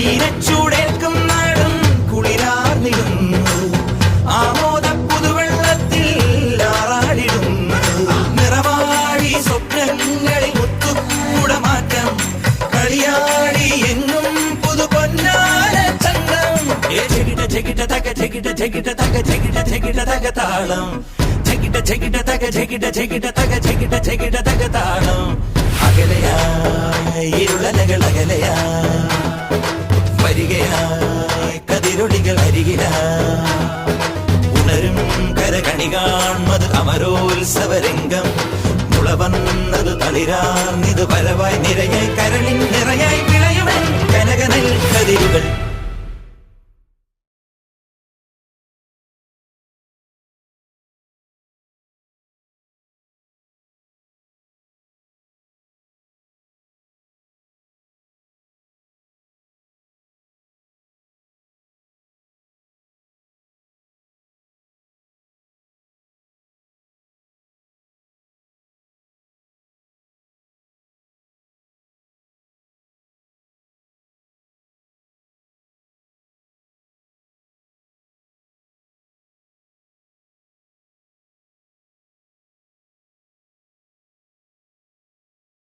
ഈരച്ചൂടേൽക്കും നാടും കുളിരാർന്നിടുന്നു ആമോദ പുതുവെള്ളത്തിൽ ആറാടിടുന്നു നിറവാടി സ്വപ്നങ്ങളിൽ മുത്തുകൂടമാറ്റം കളിയാടി എങ്ങും പുതു പൊന്നാര ചന്തം ചെകിട തക ചെകിട ചെകിട തക ചെകിട ചെകിട തക താളം ചെകിട ചെകിട തക ചെകിട ചെകിട തക ചെകിട ചെകിട തക താളം അകലയായി ഇരുളലകൾ അകലയായി വരികയായി കതിരൊളികൾ അരികിലായി ഉണരും കരകണി കാൺമത് അമരോത്സവരംഗം മുളവന്നത് തളിരാർന്നിത് പരവായി നിരയായി കരളിൻ നിറയായി വിളയുവൻ കനകനൽ കതിരുകൾ